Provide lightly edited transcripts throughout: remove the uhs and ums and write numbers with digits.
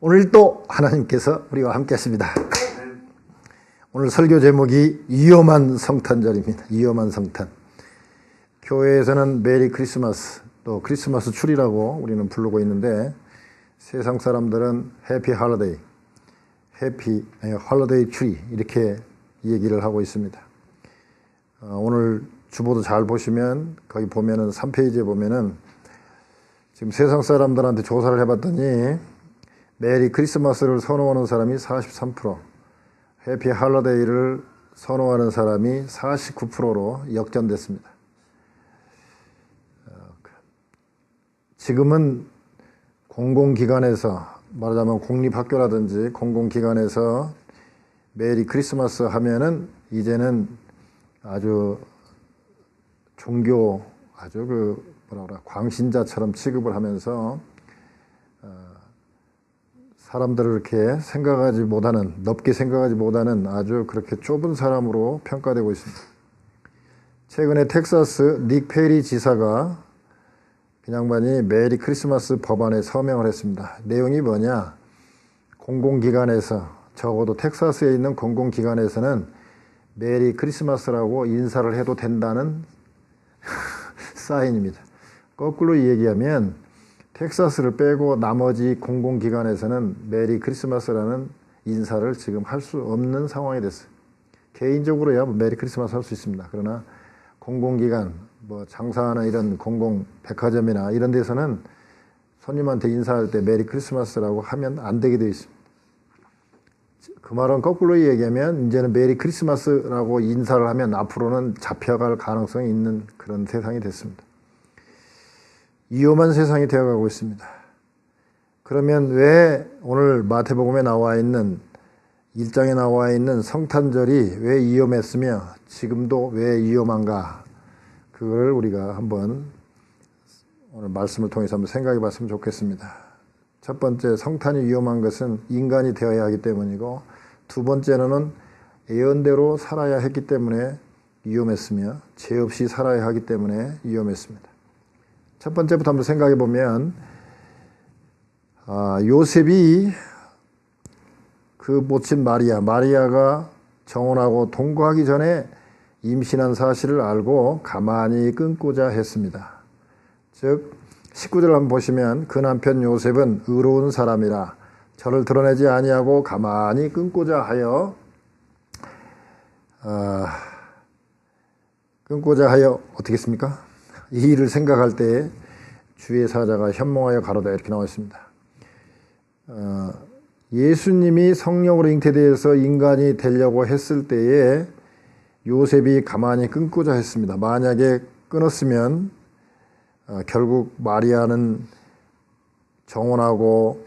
오늘 또 하나님께서 우리와 함께 하십니다. 오늘 설교 제목이 위험한 성탄절입니다. 위험한 성탄. 교회에서는 메리 크리스마스, 또 크리스마스 추리라고 우리는 부르고 있는데, 세상 사람들은 해피 할러데이, 해피 할러데이 추리 이렇게 얘기를 하고 있습니다. 오늘 주보도 잘 보시면 거기 보면은 3페이지에 보면은 지금 세상 사람들한테 조사를 해봤더니 메리 크리스마스를 선호하는 사람이 43%, 해피 할러데이를 선호하는 사람이 49%로 역전됐습니다. 지금은 공공기관에서, 말하자면 공립학교라든지 공공기관에서 메리 크리스마스 하면은 이제는 아주 종교, 아주 광신자처럼 취급을 하면서 사람들을 이렇게 생각하지 못하는, 넓게 생각하지 못하는 아주 그렇게 좁은 사람으로 평가되고 있습니다. 최근에 텍사스 닉 페리 지사가 그 양반이 메리 크리스마스 법안에 서명을 했습니다. 내용이 뭐냐? 공공기관에서, 적어도 텍사스에 있는 공공기관에서는 메리 크리스마스라고 인사를 해도 된다는 사인입니다. 거꾸로 얘기하면 텍사스를 빼고 나머지 공공기관에서는 메리 크리스마스라는 인사를 지금 할 수 없는 상황이 됐어요. 개인적으로야 메리 크리스마스 할 수 있습니다. 그러나 공공기관, 장사하는 이런 공공 백화점이나 이런 데서는 손님한테 인사할 때 메리 크리스마스라고 하면 안 되게 되어 있습니다. 그 말은 거꾸로 얘기하면 이제는 메리 크리스마스라고 인사를 하면 앞으로는 잡혀갈 가능성이 있는 그런 세상이 됐습니다. 위험한 세상이 되어가고 있습니다. 그러면 왜 오늘 마태복음에 나와 있는 1장에 나와 있는 성탄절이 왜 위험했으며 지금도 왜 위험한가? 그걸 우리가 한번 오늘 말씀을 통해서 한번 생각해 봤으면 좋겠습니다. 첫 번째, 성탄이 위험한 것은 인간이 되어야 하기 때문이고, 두 번째는 예언대로 살아야 했기 때문에 위험했으며 죄 없이 살아야 하기 때문에 위험했습니다. 첫 번째부터 한번 생각해 보면, 요셉이 그 모친 마리아가 정혼하고 동거하기 전에 임신한 사실을 알고 가만히 끊고자 했습니다. 즉 19절을 한번 보시면, 그 남편 요셉은 의로운 사람이라 저를 드러내지 아니하고 가만히 끊고자 하여 어떻게 했습니까? 이 일을 생각할 때에 주의 사자가 현몽하여 가로다 이렇게 나와 있습니다. 예수님이 성령으로 잉태되어서 인간이 되려고 했을 때에 요셉이 가만히 끊고자 했습니다. 만약에 끊었으면 결국 마리아는 정혼하고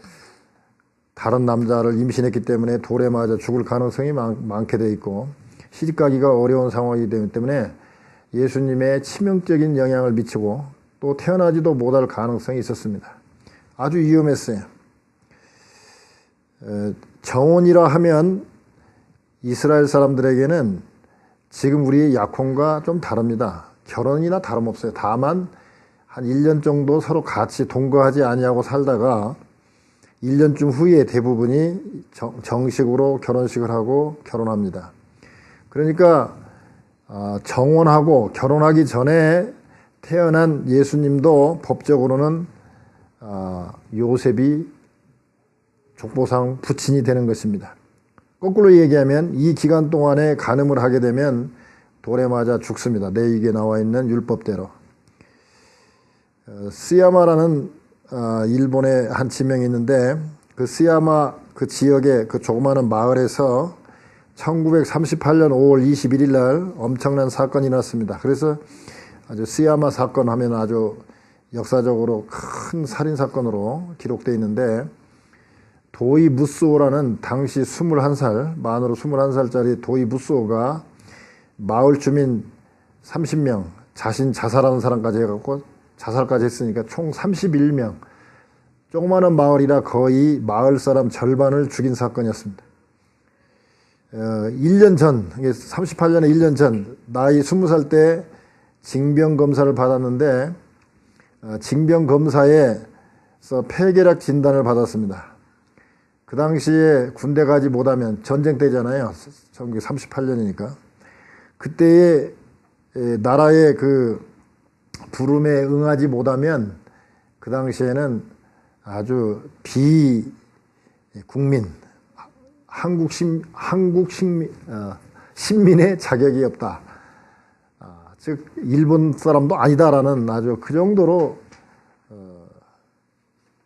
다른 남자를 임신했기 때문에 돌에 맞아 죽을 가능성이 많게 돼 있고, 시집가기가 어려운 상황이기 때문에 예수님의 치명적인 영향을 미치고 또 태어나지도 못할 가능성이 있었습니다. 아주 위험했어요. 정혼이라 하면 이스라엘 사람들에게는 지금 우리의 약혼과 좀 다릅니다. 결혼이나 다름없어요. 다만 한 1년 정도 서로 같이 동거하지 아니하고 살다가 1년쯤 후에 대부분이 정식으로 결혼식을 하고 결혼합니다. 그러니까 정혼하고 결혼하기 전에 태어난 예수님도 법적으로는 요셉이 족보상 부친이 되는 것입니다. 거꾸로 얘기하면 이 기간 동안에 간음을 하게 되면 돌에 맞아 죽습니다. 레위기에 나와 있는 율법대로. 스야마라는 일본의 한 지명이 있는데, 그 스야마 그 지역의 그 조그마한 마을에서 1938년 5월 21일 날 엄청난 사건이 났습니다. 그래서 아주 스야마 사건 하면 아주 역사적으로 큰 살인 사건으로 기록되어 있는데, 도이 무스오라는 당시 21살, 만으로 21살짜리 도이 무스오가 마을 주민 30명, 자신 자살하는 사람까지 해갖고 자살까지 했으니까 총 31명, 조그마한 마을이라 거의 마을 사람 절반을 죽인 사건이었습니다. 1년 전, 38년에 1년 전, 나이 20살 때 징병검사를 받았는데, 징병검사에서 폐결핵 진단을 받았습니다. 그 당시에 군대 가지 못하면 전쟁 때잖아요. 1938년이니까. 그때에 나라의 그 부름에 응하지 못하면 그 당시에는 아주 비국민, 신민의 자격이 없다. 즉 일본 사람도 아니다라는 아주 그 정도로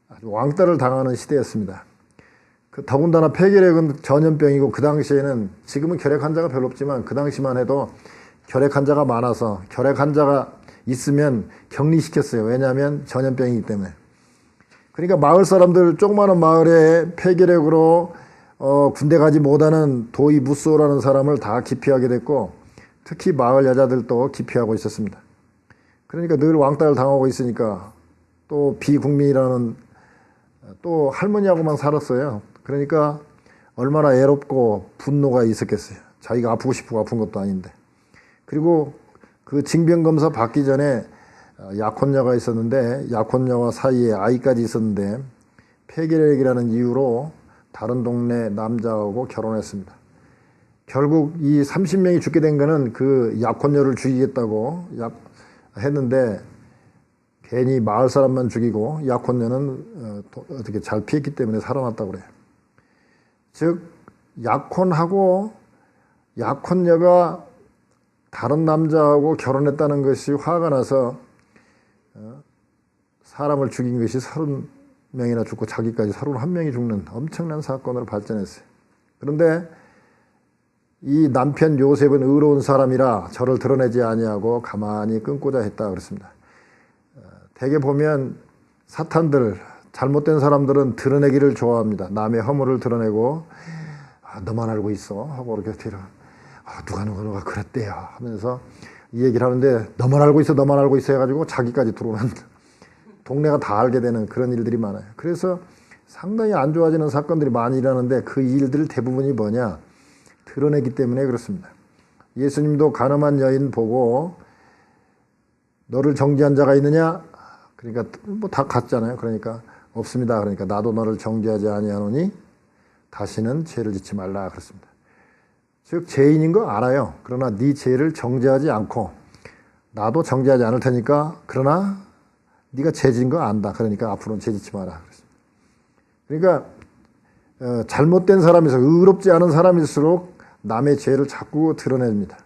아주 왕따를 당하는 시대였습니다. 더군다나 폐결핵은 전염병이고 그 당시에는 지금은 결핵 환자가 별로 없지만 그 당시만 해도 결핵 환자가 많아서 결핵 환자가 있으면 격리시켰어요. 왜냐하면 전염병이기 때문에. 그러니까 마을 사람들, 조그마한 마을에 폐결핵으로 군대 가지 못하는 도이 무쏘라는 사람을 다 기피하게 됐고 특히 마을 여자들도 기피하고 있었습니다. 그러니까 늘 왕따를 당하고 있으니까 또 비국민이라는 또 할머니하고만 살았어요. 그러니까 얼마나 애롭고 분노가 있었겠어요. 자기가 아프고 싶고 아픈 것도 아닌데. 그리고 그 징병검사 받기 전에 약혼녀가 있었는데 약혼녀와 사이에 아이까지 있었는데 폐결핵이라는 이유로 다른 동네 남자하고 결혼했습니다. 결국 이 30명이 죽게 된 거는 그 약혼녀를 죽이겠다고 했는데 괜히 마을 사람만 죽이고 약혼녀는 어떻게 잘 피했기 때문에 살아났다고 그래요. 즉 약혼하고 약혼녀가 다른 남자하고 결혼했다는 것이 화가 나서 사람을 죽인 것이 30명이나 죽고 자기까지 31명이 죽는 엄청난 사건으로 발전했어요. 그런데 이 남편 요셉은 의로운 사람이라 저를 드러내지 아니하고 가만히 끊고자 했다 그랬습니다. 대개 보면 사탄들, 잘못된 사람들은 드러내기를 좋아합니다. 남의 허물을 드러내고 너만 알고 있어 하고 이렇게 누가 그랬대요 하면서 이 얘기를 하는데 너만 알고 있어 해가지고 자기까지 들어오는 동네가 다 알게 되는 그런 일들이 많아요. 그래서 상당히 안 좋아지는 사건들이 많이 일어나는데 그 일들 대부분이 뭐냐? 드러내기 때문에 그렇습니다. 예수님도 가늠한 여인 보고 너를 정죄한 자가 있느냐? 그러니까 뭐 다 갔잖아요. 그러니까 없습니다. 그러니까 나도 너를 정죄하지 아니하노니 다시는 죄를 짓지 말라 그랬습니다. 즉 죄인인 거 알아요. 그러나 네 죄를 정죄하지 않고 나도 정죄하지 않을 테니까 그러나 네가 죄 지은 거 안다. 그러니까 앞으로는 죄 짓지 마라 그랬습니다. 그러니까 잘못된 사람에서 의롭지 않은 사람일수록 남의 죄를 자꾸 드러냅니다.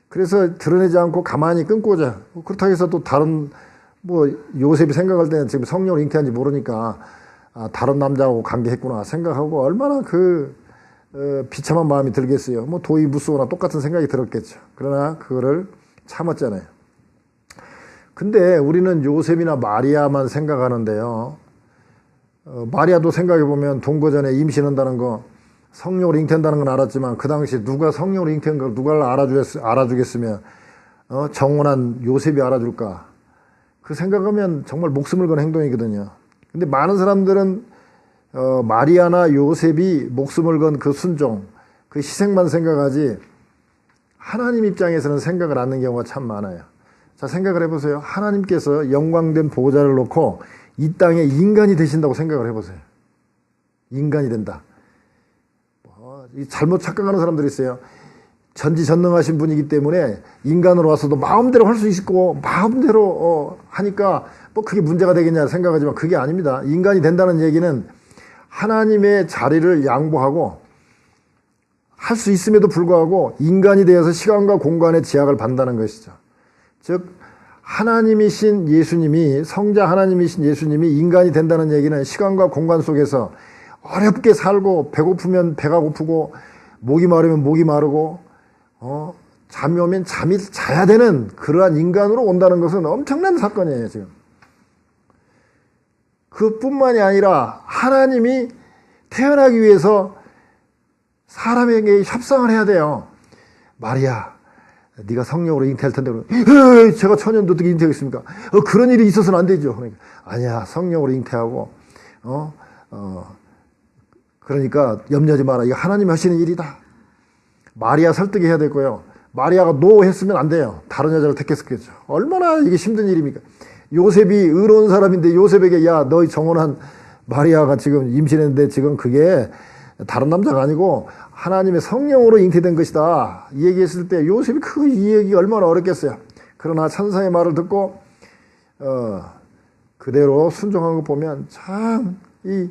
그래서 드러내지 않고 가만히 끊고자. 그렇다고 해서 또 다른 요셉이 생각할 때는 지금 성령을 잉태한지 모르니까 다른 남자하고 관계했구나 생각하고 얼마나 비참한 마음이 들겠어요. 도이 무쏘나 똑같은 생각이 들었겠죠. 그러나 그거를 참았잖아요. 근데 우리는 요셉이나 마리아만 생각하는데요. 마리아도 생각해보면 동거전에 임신한다는 거, 성령을 잉태한다는 건 알았지만 그 당시 누가 성령을 잉태한 걸 누가 알아주겠으며 정혼한 요셉이 알아줄까? 그 생각하면 정말 목숨을 건 행동이거든요. 근데 많은 사람들은 마리아나 요셉이 목숨을 건 그 순종, 그 희생만 생각하지 하나님 입장에서는 생각을 않는 경우가 참 많아요. 자, 생각을 해보세요. 하나님께서 영광된 보좌를 놓고 이 땅에 인간이 되신다고 생각을 해보세요. 인간이 된다. 잘못 착각하는 사람들이 있어요. 전지전능하신 분이기 때문에 인간으로 와서도 마음대로 할 수 있고 마음대로 하니까 그게 문제가 되겠냐 생각하지만 그게 아닙니다. 인간이 된다는 얘기는 하나님의 자리를 양보하고 할 수 있음에도 불구하고 인간이 되어서 시간과 공간의 제약을 받는다는 것이죠. 즉 하나님이신 예수님이, 성자 하나님이신 예수님이 인간이 된다는 얘기는 시간과 공간 속에서 어렵게 살고 배고프면 배가 고프고 목이 마르면 목이 마르고 잠이 오면 잠이 자야 되는 그러한 인간으로 온다는 것은 엄청난 사건이에요. 지금 그뿐만이 아니라 하나님이 태어나기 위해서 사람에게 협상을 해야 돼요. 마리아, 네가 성령으로 잉태할 텐데 제가 천년도 어떻게 잉태하겠습니까? 그런 일이 있어서는 안 되죠. 그러니까 아니야, 성령으로 잉태하고 그러니까 염려하지 마라. 이거 하나님이 하시는 일이다. 마리아 설득해야 되고요. 마리아가 노 했으면 안 돼요. 다른 여자를 택했었겠죠. 얼마나 이게 힘든 일입니까? 요셉이 의로운 사람인데 요셉에게 야, 너희 정혼한 마리아가 지금 임신했는데 지금 그게 다른 남자가 아니고 하나님의 성령으로 잉태된 것이다. 이 얘기했을 때 요셉이 그 이 얘기 얼마나 어렵겠어요. 그러나 천사의 말을 듣고 그대로 순종한 거 보면 참 이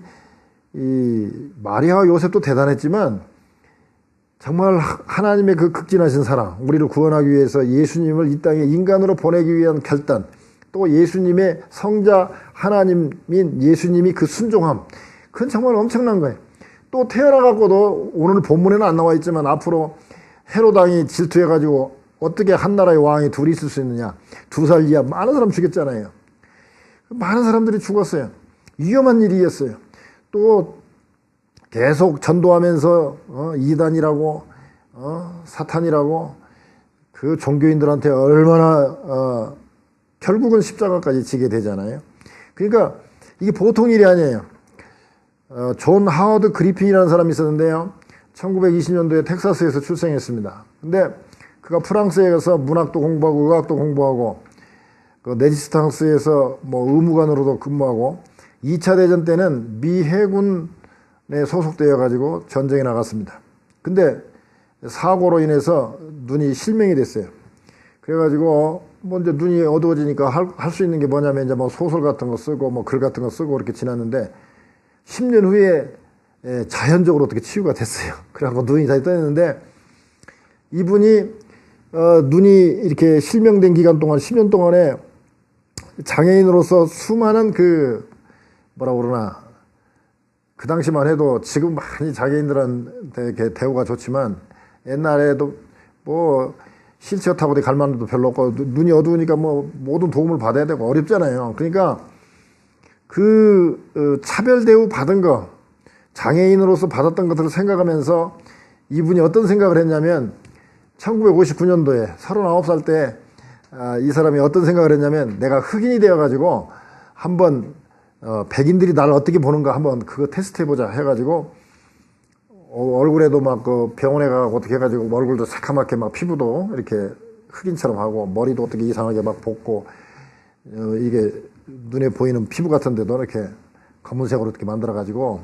마리아와 요셉도 대단했지만 정말 하나님의 그 극진하신 사랑, 우리를 구원하기 위해서 예수님을 이 땅에 인간으로 보내기 위한 결단, 또 예수님의 성자 하나님인 예수님이 그 순종함, 그건 정말 엄청난 거예요. 또 태어나갖고도 오늘 본문에는 안 나와 있지만 앞으로 헤롯 왕이 질투해가지고 어떻게 한 나라의 왕이 둘이 있을 수 있느냐. 2살 이하 많은 사람 죽였잖아요. 많은 사람들이 죽었어요. 위험한 일이었어요. 또 계속 전도하면서 이단이라고 사탄이라고 그 종교인들한테 얼마나 결국은 십자가까지 지게 되잖아요. 그러니까 이게 보통 일이 아니에요. 존 하워드 그리핀이라는 사람이 있었는데요. 1920년도에 텍사스에서 출생했습니다. 근데 그가 프랑스에 가서 문학도 공부하고 의학도 공부하고 그 레지스탕스에서 뭐 의무관으로도 근무하고 2차 대전 때는 미 해군에 소속되어 가지고 전쟁에 나갔습니다. 근데 사고로 인해서 눈이 실명이 됐어요. 그래가지고 뭐 이제 눈이 어두워지니까 할 수 있는 게 뭐냐면 이제 뭐 소설 같은 거 쓰고 뭐 글 같은 거 쓰고 이렇게 지났는데 10년 후에 자연적으로 어떻게 치유가 됐어요. 그래갖고 눈이 다시 떠있는데 이분이 눈이 이렇게 실명된 기간 동안 10년 동안에 장애인으로서 수많은 그 뭐라 그러나 그 당시만 해도 지금 많이 장애인들한테 이렇게 대우가 좋지만 옛날에도 뭐 휠체어 타고 갈 만도 별로 없고 눈이 어두우니까 뭐 모든 도움을 받아야 되고 어렵잖아요. 그러니까 그 차별 대우 받은 거 장애인으로서 받았던 것들을 생각하면서 이분이 어떤 생각을 했냐면 1959년도에 39살 때 이 사람이 어떤 생각을 했냐면 내가 흑인이 되어가지고 한번 백인들이 나를 어떻게 보는가 한번 그거 테스트 해보자 해가지고 얼굴에도 막 그 병원에 가고 어떻게 해가지고 얼굴도 새카맣게 막 피부도 이렇게 흑인처럼 하고 머리도 어떻게 이상하게 막 볶고 이게 눈에 보이는 피부 같은데도 이렇게 검은색으로 이렇게 만들어가지고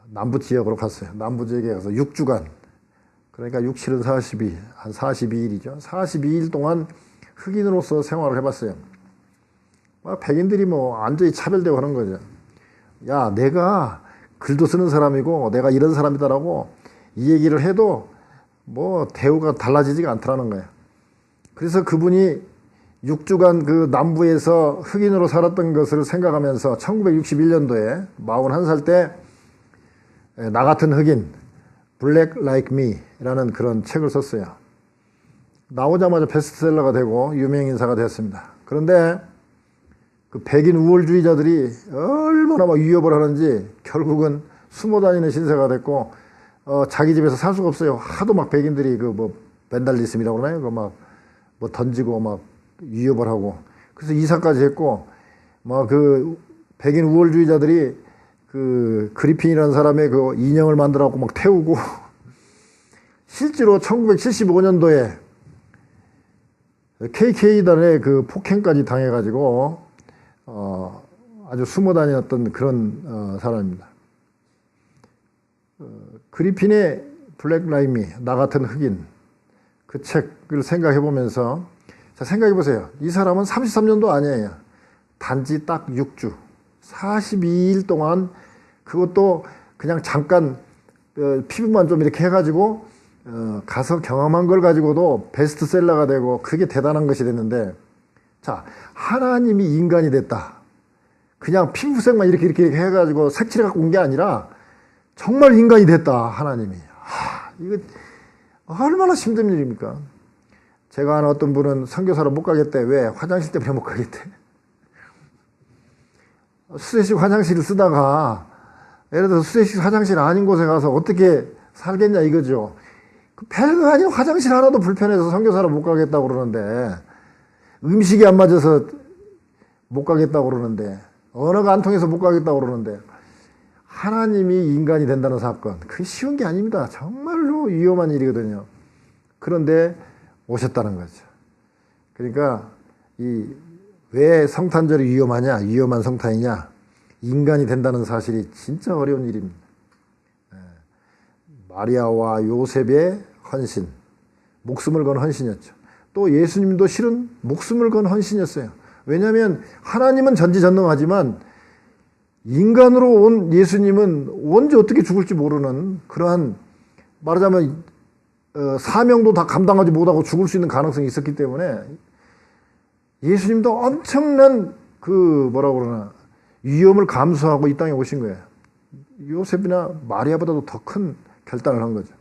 남부 지역으로 갔어요. 남부 지역에 가서 6주간 그러니까 6, 7은 42, 한 42일이죠. 42일 동안 흑인으로서 생활을 해봤어요. 백인들이 뭐 완전히 차별되고 하는 거죠. 야, 내가 글도 쓰는 사람이고 내가 이런 사람이다라고 이 얘기를 해도 뭐 대우가 달라지지가 않더라는 거예요. 그래서 그분이 6주간 그 남부에서 흑인으로 살았던 것을 생각하면서 1961년도에 41살 때 나 같은 흑인 Black Like Me 라는 그런 책을 썼어요. 나오자마자 베스트셀러가 되고 유명인사가 됐습니다. 그런데 그 백인 우월주의자들이 얼마나 막 위협을 하는지 결국은 숨어 다니는 신세가 됐고 자기 집에서 살 수가 없어요. 하도 막 백인들이 그 뭐 벤달리즘이라고 그러나요? 그 막 뭐 던지고 막 위협을 하고 그래서 이사까지 했고 막 그 백인 우월주의자들이 그 그리핀이라는 사람의 그 인형을 만들어갖고 막 태우고 실제로 1975년도에 KK단의 그 폭행까지 당해가지고 아주 숨어 다녔던 그런 사람입니다. 그리핀의 블랙 라이미 나 같은 흑인 그 책을 생각해 보면서 자 생각해 보세요. 이 사람은 33년도 아니에요. 단지 딱 6주 42일 동안 그것도 그냥 잠깐 피부만 좀 이렇게 해가지고 가서 경험한 걸 가지고도 베스트셀러가 되고 그게 대단한 것이 됐는데 자 하나님이 인간이 됐다. 그냥 피부색만 이렇게 해가지고 색칠해 갖고 온 게 아니라 정말 인간이 됐다. 하나님이. 이거 얼마나 힘든 일입니까? 제가 아는 어떤 분은 선교사로 못 가겠대. 왜? 화장실 때문에 못 가겠대. 수제식 화장실을 쓰다가 예를 들어서 수제식 화장실 아닌 곳에 가서 어떻게 살겠냐 이거죠. 별거 아닌 화장실 하나도 불편해서 선교사로 못 가겠다고 그러는데 음식이 안 맞아서 못 가겠다고 그러는데 언어가 안 통해서 못 가겠다고 그러는데 하나님이 인간이 된다는 사건 그게 쉬운 게 아닙니다. 정말로 위험한 일이거든요. 그런데 오셨다는 거죠. 그러니까 왜 성탄절이 위험하냐 위험한 성탄이냐 인간이 된다는 사실이 진짜 어려운 일입니다. 마리아와 요셉의 헌신, 목숨을 건 헌신이었죠. 또 예수님도 실은 목숨을 건 헌신이었어요. 왜냐하면 하나님은 전지전능하지만 인간으로 온 예수님은 언제 어떻게 죽을지 모르는 그러한, 말하자면 사명도 다 감당하지 못하고 죽을 수 있는 가능성이 있었기 때문에 예수님도 엄청난 뭐라고 그러나 위험을 감수하고 이 땅에 오신 거예요. 요셉이나 마리아보다도 더 큰 결단을 한 거죠.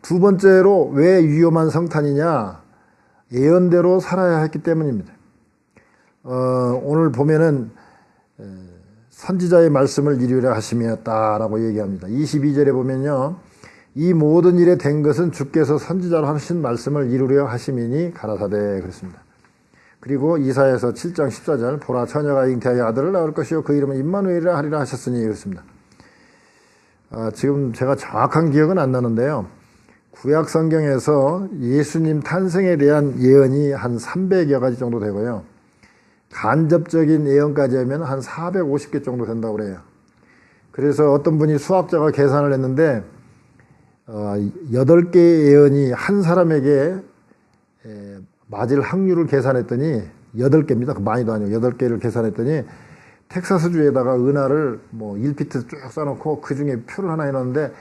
두 번째로 왜 위험한 성탄이냐? 예언대로 살아야 했기 때문입니다. 오늘 보면은 선지자의 말씀을 이루려 하심이었다라고 얘기합니다. 22절에 보면요, 이 모든 일에 된 것은 주께서 선지자로 하신 말씀을 이루려 하심이니 가라사대 그랬습니다. 그리고 이사야서 7장 14절 보라 처녀가 잉태하여 아들을 낳을 것이요 그 이름은 임마누엘이라 하리라 하셨으니 그랬습니다. 지금 제가 정확한 기억은 안 나는데요, 구약 성경에서 예수님 탄생에 대한 예언이 한 300여 가지 정도 되고요, 간접적인 예언까지 하면 한 450개 정도 된다고 그래요. 그래서 어떤 분이 수학자가 계산을 했는데 8개의 예언이 한 사람에게 맞을 확률을 계산했더니 8개입니다. 많이도 아니고 8개를 계산했더니 텍사스주에다가 은하를 1피트 쭉 써놓고 그 중에 표를 하나 해놨는데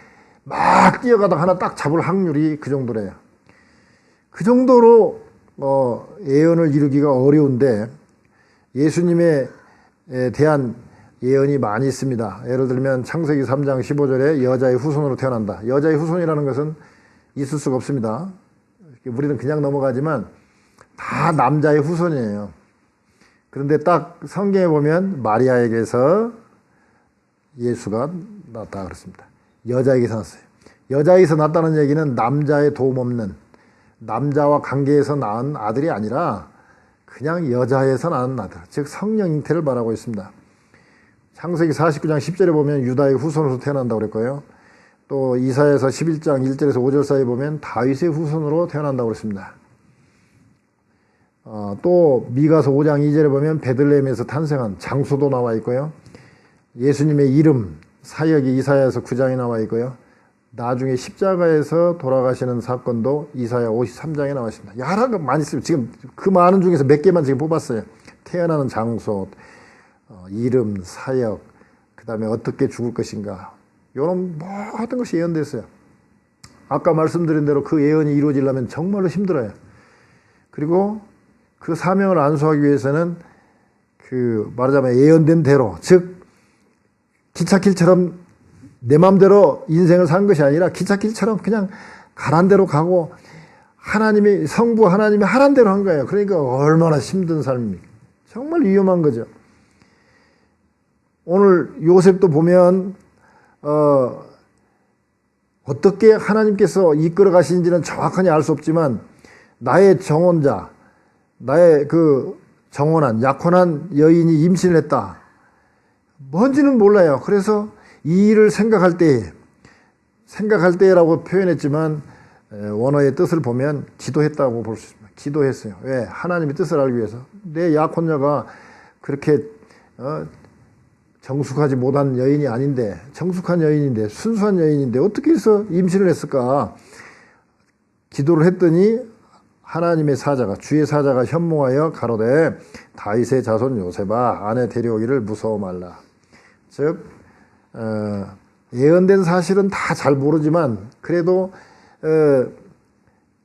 막 뛰어가다가 하나 딱 잡을 확률이 그 정도래요. 그 정도로 예언을 이루기가 어려운데 예수님에 대한 예언이 많이 있습니다. 예를 들면 창세기 3장 15절에 여자의 후손으로 태어난다. 여자의 후손이라는 것은 있을 수가 없습니다. 우리는 그냥 넘어가지만 다 남자의 후손이에요. 그런데 딱 성경에 보면 마리아에게서 예수가 낳았다 그랬습니다. 여자에게서 낳았어요. 여자에게서 낳았다는 얘기는 남자의 도움 없는, 남자와 관계에서 낳은 아들이 아니라 그냥 여자에서 낳은 아들, 즉 성령 잉태를 말하고 있습니다. 창세기 49장 10절에 보면 유다의 후손으로 태어난다고 그랬고요. 또 이사야서 11장 1절에서 5절 사이에 보면 다윗의 후손으로 태어난다고 그랬습니다. 또 미가서 5장 2절에 보면 베들레헴에서 탄생한 장소도 나와 있고요. 예수님의 이름, 사역이 이사야서 9장에 나와 있고요. 나중에 십자가에서 돌아가시는 사건도 이사야 53장에 나와 있습니다. 여러 거 많이 있습니다. 지금 그 많은 중에서 몇 개만 지금 뽑았어요. 태어나는 장소, 이름, 사역, 그 다음에 어떻게 죽을 것인가, 이런 모든 것이 예언됐어요. 아까 말씀드린 대로 그 예언이 이루어지려면 정말로 힘들어요. 그리고 그 사명을 안수하기 위해서는 말하자면 예언된 대로, 즉 기찻길처럼 내 마음대로 인생을 산 것이 아니라 기찻길처럼 그냥 가란 대로 가고 하나님이, 성부 하나님이 하란 대로 한 거예요. 그러니까 얼마나 힘든 삶입니까? 정말 위험한 거죠. 오늘 요셉도 보면 어떻게 하나님께서 이끌어 가시는지는 정확하게 알 수 없지만 나의 정혼자, 나의 정혼한 약혼한 여인이 임신을 했다, 뭔지는 몰라요. 그래서 이 일을 생각할 때라고 표현했지만 원어의 뜻을 보면 기도했다고 볼 수 있습니다. 기도했어요. 왜? 하나님의 뜻을 알기 위해서. 내 약혼녀가 그렇게 정숙하지 못한 여인이 아닌데, 정숙한 여인인데, 순수한 여인인데 어떻게 해서 임신을 했을까? 기도를 했더니 하나님의 사자가, 주의 사자가 현몽하여 가로되 다윗의 자손 요셉아, 아내 데려오기를 무서워 말라. 즉 예언된 사실은 다 잘 모르지만 그래도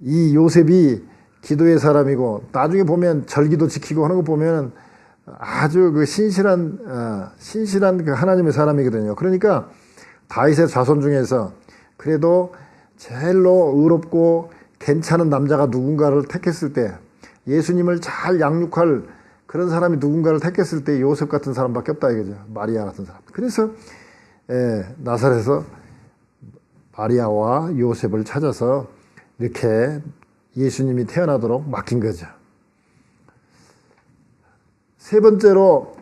이 요셉이 기도의 사람이고 나중에 보면 절기도 지키고 하는 거 보면 아주 신실한 하나님의 사람이거든요. 그러니까 다윗의 자손 중에서 그래도 제일로 의롭고 괜찮은 남자가 누군가를 택했을 때, 예수님을 잘 양육할 그런 사람이 누군가를 택했을 때 요셉 같은 사람밖에 없다 이거죠. 마리아 같은 사람. 그래서 나사렛에서 마리아와 요셉을 찾아서 이렇게 예수님이 태어나도록 맡긴 거죠. 세 번째로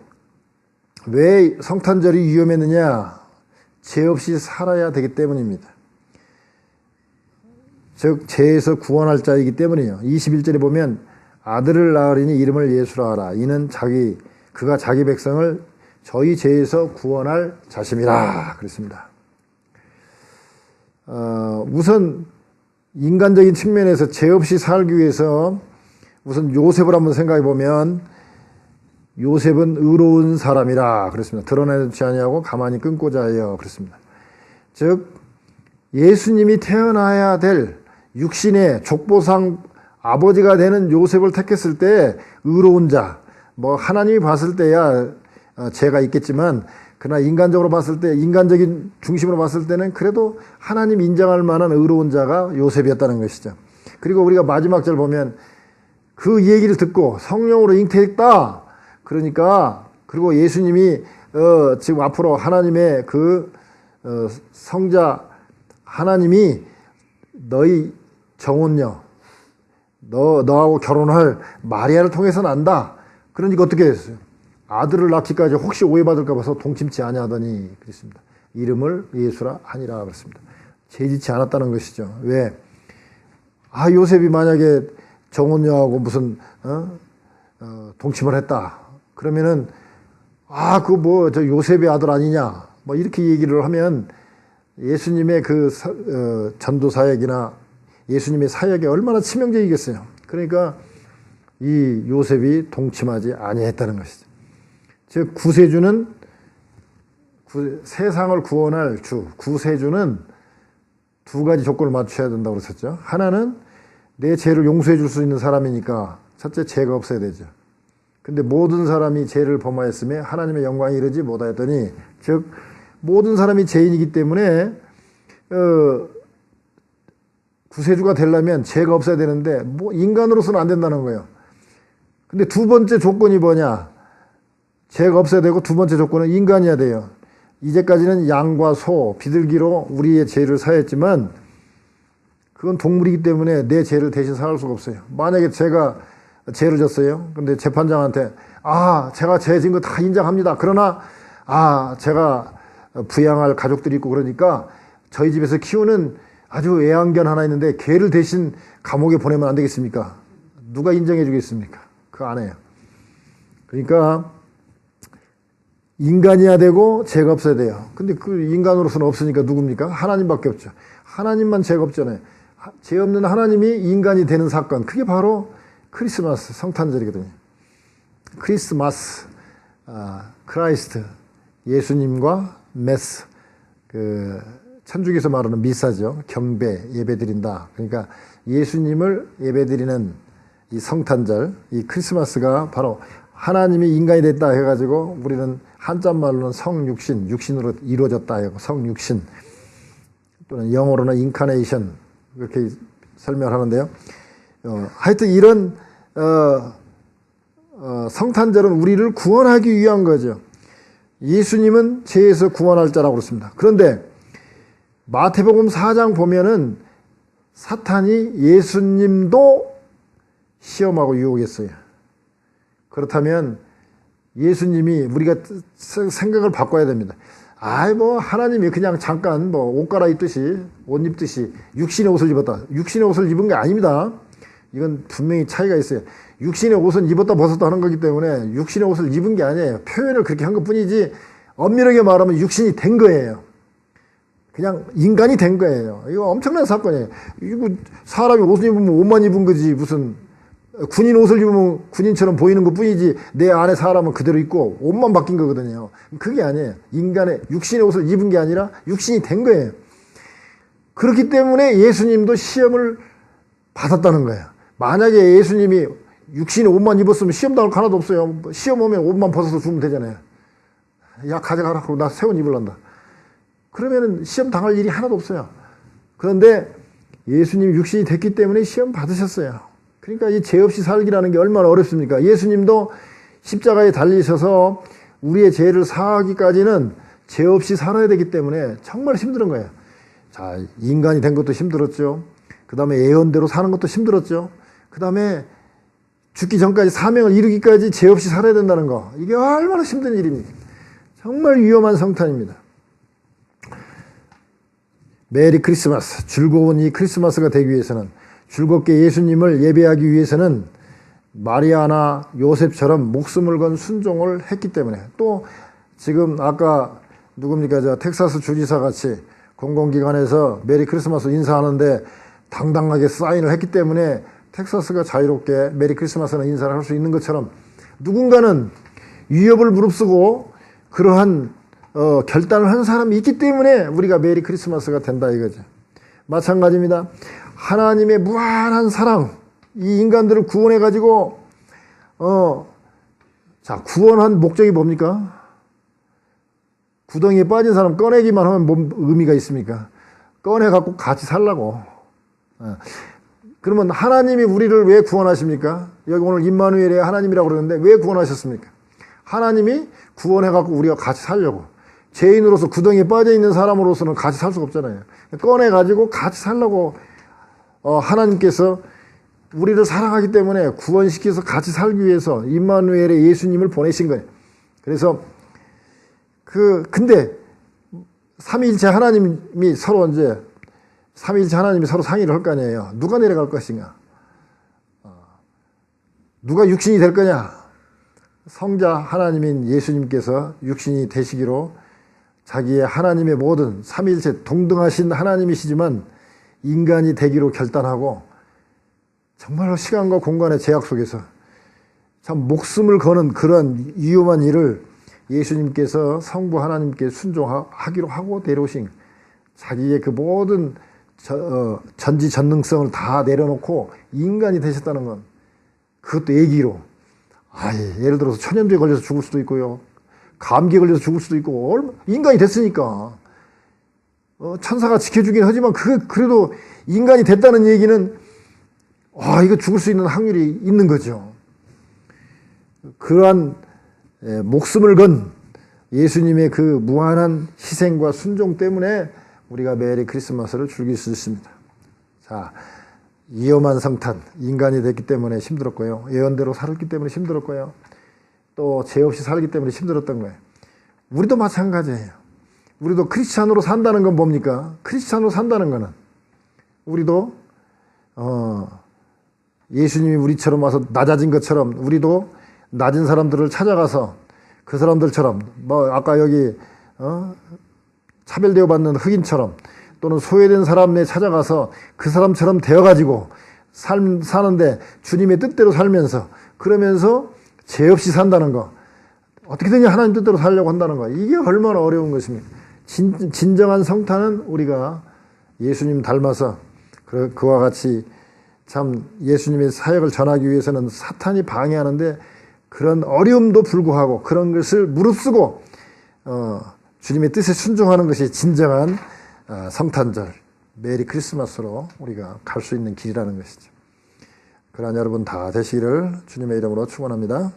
왜 성탄절이 위험했느냐? 죄 없이 살아야 되기 때문입니다. 즉 죄에서 구원할 자이기 때문이에요. 21절에 보면 아들을 낳으리니 이름을 예수라 하라. 이는 그가 자기 백성을 저희 죄에서 구원할 자심이라 그랬습니다. 우선 인간적인 측면에서 죄 없이 살기 위해서 우선 요셉을 한번 생각해 보면 요셉은 의로운 사람이라 그랬습니다. 드러내지 아니하고 가만히 끊고자 하여 그랬습니다. 즉 예수님이 태어나야 될 육신의 족보상 아버지가 되는 요셉을 택했을 때 의로운 자, 뭐 하나님이 봤을 때야 죄가 있겠지만 그러나 인간적으로 봤을 때 인간적인 중심으로 봤을 때는 그래도 하나님 인정할 만한 의로운 자가 요셉이었다는 것이죠. 그리고 우리가 마지막 절 보면 그 얘기를 듣고 성령으로 잉태했다. 그러니까 그리고 예수님이 지금 앞으로 하나님의 그 성자 하나님이 너희 정혼녀 너하고 결혼할 마리아를 통해서 난다. 그러니까 어떻게 했어요? 아들을 낳기까지 혹시 오해받을까 봐서 동침치 아니하더니 그랬습니다. 이름을 예수라 하니라 그랬습니다. 죄짓지 않았다는 것이죠. 왜? 요셉이 만약에 정혼녀하고 무슨 동침을 했다. 그러면은 그거 뭐 저 요셉의 아들 아니냐? 뭐 이렇게 얘기를 하면 예수님의 그 전도 사역이나 예수님의 사역이 얼마나 치명적이겠어요. 그러니까 이 요셉이 동침하지 아니했다는 것이죠. 즉 구세주는 세상을 구원할 주 구세주는 두 가지 조건을 맞춰야 된다고 그랬었죠. 하나는 내 죄를 용서해 줄 수 있는 사람이니까 첫째 죄가 없어야 되죠. 근데 모든 사람이 죄를 범하였음에 하나님의 영광에 이르지 못하였더니 즉 모든 사람이 죄인이기 때문에 구세주가 되려면 죄가 없어야 되는데 뭐 인간으로서는 안 된다는 거예요. 근데 두 번째 조건이 뭐냐? 죄가 없어야 되고 두 번째 조건은 인간이어야 돼요. 이제까지는 양과 소, 비둘기로 우리의 죄를 사했지만 그건 동물이기 때문에 내 죄를 대신 사할 수가 없어요. 만약에 제가 죄를 졌어요. 근데 재판장한테 제가 죄 진 거 다 인정합니다. 그러나 제가 부양할 가족들이 있고 그러니까 저희 집에서 키우는 아주 애완견 하나 있는데 걔를 대신 감옥에 보내면 안 되겠습니까? 누가 인정해 주겠습니까? 그거 안 해요. 그러니까 인간이어야 되고 죄가 없어야 돼요. 근데 그 인간으로서는 없으니까 누굽니까? 하나님밖에 없죠. 하나님만 죄가 없잖아요. 죄 없는 하나님이 인간이 되는 사건, 그게 바로 크리스마스 성탄절이거든요. 크리스마스, 크라이스트, 예수님과 메스, 천주교에서 말하는 미사죠. 경배, 예배드린다. 그러니까 예수님을 예배드리는 이 성탄절, 이 크리스마스가 바로 하나님이 인간이 됐다 해가지고 우리는 한자말로는 성육신, 육신으로 이루어졌다 해고 성육신, 또는 영어로는 인카네이션 그렇게 설명하는데요. 하여튼 이런 성탄절은 우리를 구원하기 위한 거죠. 예수님은 죄에서 구원할 자라고 그렇습니다. 그런데 마태복음 4장 보면은 사탄이 예수님도 시험하고 유혹했어요. 그렇다면 예수님이 우리가 생각을 바꿔야 됩니다. 뭐 하나님이 그냥 잠깐 옷 갈아입듯이 옷 입듯이 육신의 옷을 입었다. 육신의 옷을 입은 게 아닙니다. 이건 분명히 차이가 있어요. 육신의 옷은 입었다 벗었다 하는 거기 때문에 육신의 옷을 입은 게 아니에요. 표현을 그렇게 한 것뿐이지 엄밀하게 말하면 육신이 된 거예요. 그냥 인간이 된 거예요. 이거 엄청난 사건이에요. 이거 사람이 옷을 입으면 옷만 입은 거지 무슨 군인 옷을 입으면 군인처럼 보이는 것 뿐이지 내 안에 사람은 그대로 있고 옷만 바뀐 거거든요. 그게 아니에요. 인간의 육신의 옷을 입은 게 아니라 육신이 된 거예요. 그렇기 때문에 예수님도 시험을 받았다는 거예요. 만약에 예수님이 육신의 옷만 입었으면 시험 당할 거 하나도 없어요. 시험 오면 옷만 벗어서 주면 되잖아요. 야 가져가라. 그러고 나 새 옷 입을란다. 그러면은 시험 당할 일이 하나도 없어요. 그런데 예수님이 육신이 됐기 때문에 시험 받으셨어요. 그러니까 이 죄 없이 살기라는 게 얼마나 어렵습니까? 예수님도 십자가에 달리셔서 우리의 죄를 사하기까지는 죄 없이 살아야 되기 때문에 정말 힘든 거예요. 자, 인간이 된 것도 힘들었죠. 그 다음에 예언대로 사는 것도 힘들었죠. 그 다음에 죽기 전까지 사명을 이루기까지 죄 없이 살아야 된다는 거. 이게 얼마나 힘든 일입니까? 정말 위험한 성탄입니다. 메리 크리스마스, 즐거운 이 크리스마스가 되기 위해서는 즐겁게 예수님을 예배하기 위해서는 마리아나 요셉처럼 목숨을 건 순종을 했기 때문에 또 지금 아까 누굽니까? 저 텍사스 주지사 같이 공공기관에서 메리 크리스마스 인사하는데 당당하게 사인을 했기 때문에 텍사스가 자유롭게 메리 크리스마스는 인사를 할 수 있는 것처럼 누군가는 위협을 무릅쓰고 그러한 결단을 한 사람이 있기 때문에 우리가 메리 크리스마스가 된다 이거죠. 마찬가지입니다. 하나님의 무한한 사랑, 이 인간들을 구원해 가지고 자, 구원한 목적이 뭡니까? 구덩이에 빠진 사람 꺼내기만 하면 뭔 의미가 있습니까? 꺼내 갖고 같이 살라고. 그러면 하나님이 우리를 왜 구원하십니까? 여기 오늘 임마누엘의 하나님이라고 그러는데 왜 구원하셨습니까? 하나님이 구원해 갖고 우리가 같이 살려고. 죄인으로서 구덩이에 빠져 있는 사람으로서는 같이 살 수가 없잖아요. 꺼내 가지고 같이 살라고 하나님께서 우리를 사랑하기 때문에 구원시켜서 같이 살기 위해서 임마누엘의 예수님을 보내신 거예요. 그래서 근데 삼위일체 하나님이 서로 이제 삼위일체 하나님이 서로 상의를 할 거 아니에요. 누가 내려갈 것인가? 누가 육신이 될 거냐? 성자 하나님인 예수님께서 육신이 되시기로 자기의 하나님의 모든 삼위일체 동등하신 하나님이시지만 인간이 되기로 결단하고 정말로 시간과 공간의 제약 속에서 참 목숨을 거는 그런 위험한 일을 예수님께서 성부 하나님께 순종하기로 하고 내려오신 자기의 그 모든 전지전능성을 다 내려놓고 인간이 되셨다는 건 그것도 애기로 예를 들어서 천연두에 걸려서 죽을 수도 있고요. 감기에 걸려서 죽을 수도 있고 인간이 됐으니까 천사가 지켜주긴 하지만 그래도 인간이 됐다는 얘기는 이거 죽을 수 있는 확률이 있는 거죠. 그러한 목숨을 건 예수님의 그 무한한 희생과 순종 때문에 우리가 메리 크리스마스를 즐길 수 있습니다. 자, 위험한 성탄, 인간이 됐기 때문에 힘들었고요. 예언대로 살았기 때문에 힘들었고요. 또 죄 없이 살기 때문에 힘들었던 거예요. 우리도 마찬가지예요. 우리도 크리스찬으로 산다는 건 뭡니까? 크리스찬으로 산다는 거는 우리도 예수님이 우리처럼 와서 낮아진 것처럼 우리도 낮은 사람들을 찾아가서 그 사람들처럼 아까 여기 차별대우 받는 흑인처럼 또는 소외된 사람에 찾아가서 그 사람처럼 되어가지고 사는데 주님의 뜻대로 살면서 그러면서 죄 없이 산다는 거 어떻게든지 하나님 뜻대로 살려고 한다는 거 이게 얼마나 어려운 것입니까? 진정한 성탄은 우리가 예수님 닮아서 그와 같이 참 예수님의 사역을 전하기 위해서는 사탄이 방해하는데 그런 어려움도 불구하고 그런 것을 무릅쓰고 주님의 뜻에 순종하는 것이 진정한 성탄절 메리 크리스마스로 우리가 갈 수 있는 길이라는 것이죠. 그러한 여러분 다 되시기를 주님의 이름으로 축원합니다.